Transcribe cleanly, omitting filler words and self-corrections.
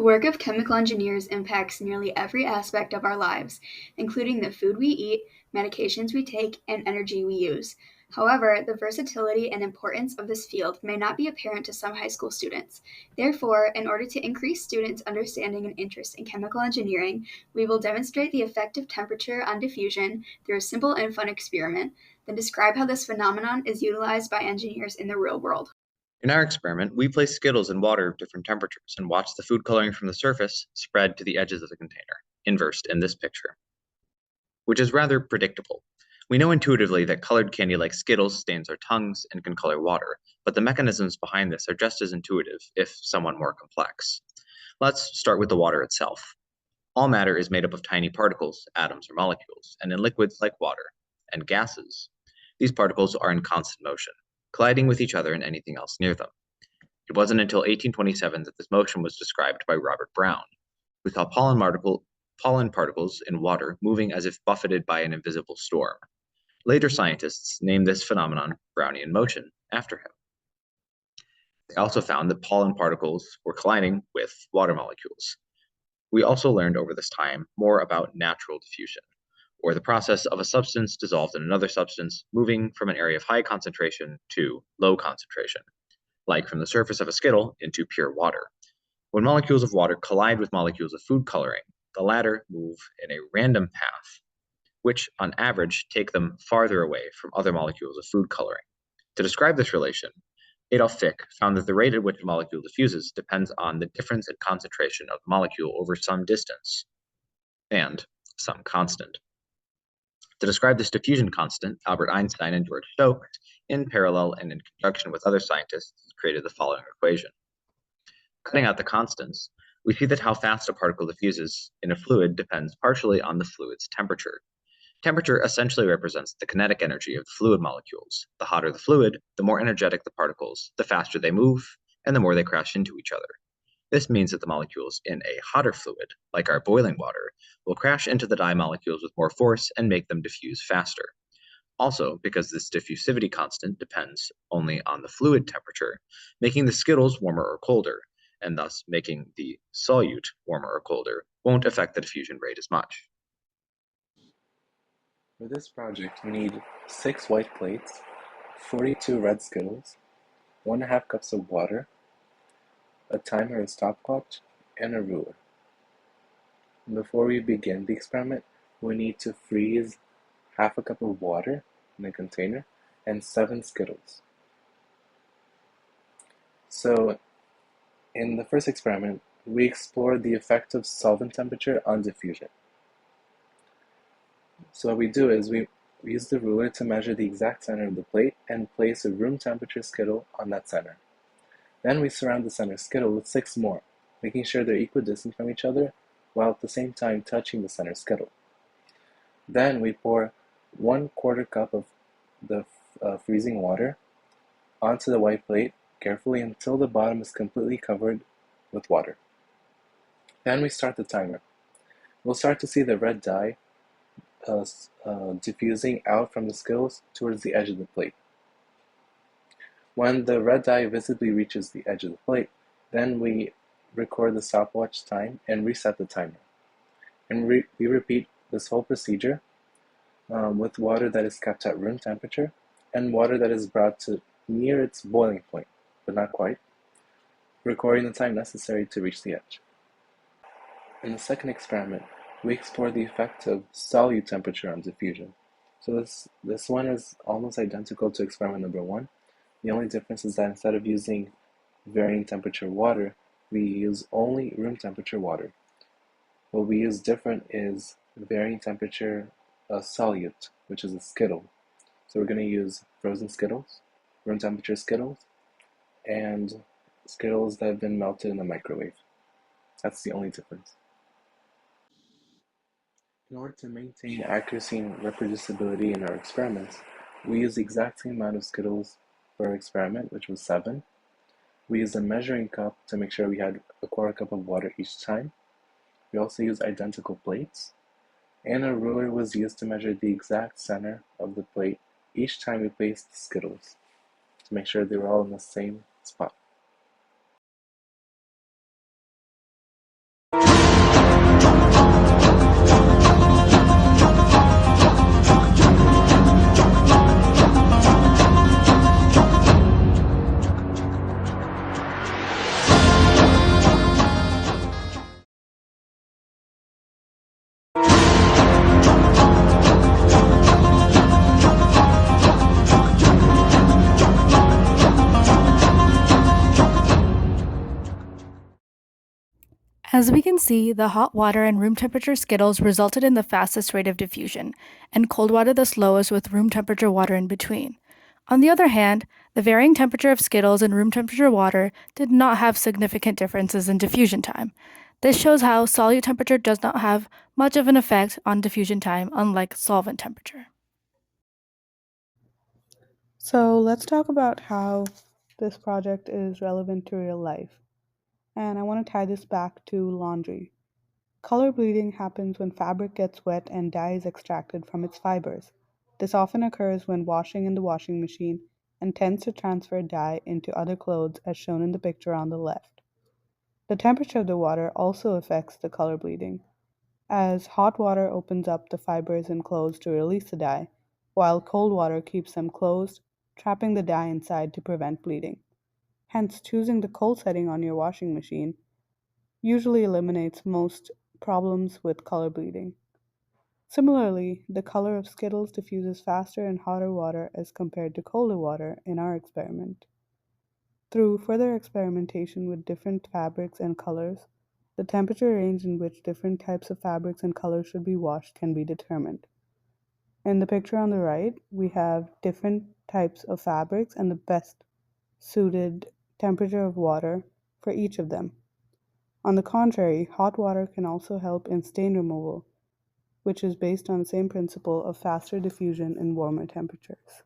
The work of chemical engineers impacts nearly every aspect of our lives, including the food we eat, medications we take, and energy we use. However, the versatility and importance of this field may not be apparent to some high school students. Therefore, in order to increase students' understanding and interest in chemical engineering, we will demonstrate the effect of temperature on diffusion through a simple and fun experiment, then describe how this phenomenon is utilized by engineers in the real world. In our experiment, we placed Skittles in water of different temperatures and watched the food coloring from the surface spread to the edges of the container, inversed in this picture, which is rather predictable. We know intuitively that colored candy like Skittles stains our tongues and can color water, but the mechanisms behind this are just as intuitive, if somewhat more complex. Let's start with the water itself. All matter is made up of tiny particles, atoms or molecules, and in liquids like water and gases, these particles are in constant motion, colliding with each other and anything else near them. It wasn't until 1827 that this motion was described by Robert Brown, who saw pollen particles in water moving as if buffeted by an invisible storm. Later scientists named this phenomenon Brownian motion after him. They also found that pollen particles were colliding with water molecules. We also learned over this time more about natural diffusion, or the process of a substance dissolved in another substance moving from an area of high concentration to low concentration, like from the surface of a Skittle into pure water. When molecules of water collide with molecules of food coloring, the latter move in a random path, which on average take them farther away from other molecules of food coloring. To describe this relation, Adolf Fick found that the rate at which a molecule diffuses depends on the difference in concentration of the molecule over some distance and some constant. To describe this diffusion constant, Albert Einstein and George Stokes, in parallel and in conjunction with other scientists, created the following equation. Cutting out the constants, we see that how fast a particle diffuses in a fluid depends partially on the fluid's temperature. Temperature essentially represents the kinetic energy of the fluid molecules. The hotter the fluid, the more energetic the particles, the faster they move, and the more they crash into each other. This means that the molecules in a hotter fluid, like our boiling water, will crash into the dye molecules with more force and make them diffuse faster. Also, because this diffusivity constant depends only on the fluid temperature, making the Skittles warmer or colder, and thus making the solute warmer or colder, won't affect the diffusion rate as much. For this project, we need 6 white plates, 42 red Skittles, 1.5 cups of water, a timer and stopwatch, and a ruler. Before we begin the experiment, we need to freeze half a cup of water in a container and 7 Skittles. So, in the first experiment, we explored the effect of solvent temperature on diffusion. So what we do is we use the ruler to measure the exact center of the plate and place a room temperature Skittle on that center. Then we surround the center Skittle with 6 more, making sure they're equidistant from each other while at the same time touching the center Skittle. Then we pour 1/4 cup of the freezing water onto the white plate carefully until the bottom is completely covered with water. Then we start the timer. We'll start to see the red dye diffusing out from the Skittles towards the edge of the plate. When the red dye visibly reaches the edge of the plate, then we record the stopwatch time and reset the timer. And we repeat this whole procedure with water that is kept at room temperature and water that is brought to near its boiling point, but not quite, recording the time necessary to reach the edge. In the second experiment, we explore the effect of solute temperature on diffusion. So this one is almost identical to experiment number 1. The only difference is that instead of using varying temperature water, we use only room temperature water. What we use different is varying temperature solute, which is a Skittle. So we're going to use frozen Skittles, room temperature Skittles, and Skittles that have been melted in the microwave. That's the only difference. In order to maintain accuracy and reproducibility in our experiments, we used the exact same amount of Skittles for our experiment, which was 7. We used a measuring cup to make sure we had a 1/4 cup of water each time. We also used identical plates, and a ruler was used to measure the exact center of the plate each time we placed the Skittles, to make sure they were all in the same spot. As we can see, the hot water and room temperature Skittles resulted in the fastest rate of diffusion, and cold water the slowest with room temperature water in between. On the other hand, the varying temperature of Skittles and room temperature water did not have significant differences in diffusion time. This shows how solute temperature does not have much of an effect on diffusion time, unlike solvent temperature. So let's talk about how this project is relevant to real life. And I want to tie this back to laundry. Color bleeding happens when fabric gets wet and dye is extracted from its fibers. This often occurs when washing in the washing machine and tends to transfer dye into other clothes as shown in the picture on the left. The temperature of the water also affects the color bleeding, as hot water opens up the fibers in clothes to release the dye, while cold water keeps them closed, trapping the dye inside to prevent bleeding. Hence, choosing the cold setting on your washing machine usually eliminates most problems with color bleeding. Similarly, the color of Skittles diffuses faster in hotter water as compared to colder water in our experiment. Through further experimentation with different fabrics and colors, the temperature range in which different types of fabrics and colors should be washed can be determined. In the picture on the right, we have different types of fabrics and the best suited temperature of water for each of them. On the contrary, hot water can also help in stain removal, which is based on the same principle of faster diffusion in warmer temperatures.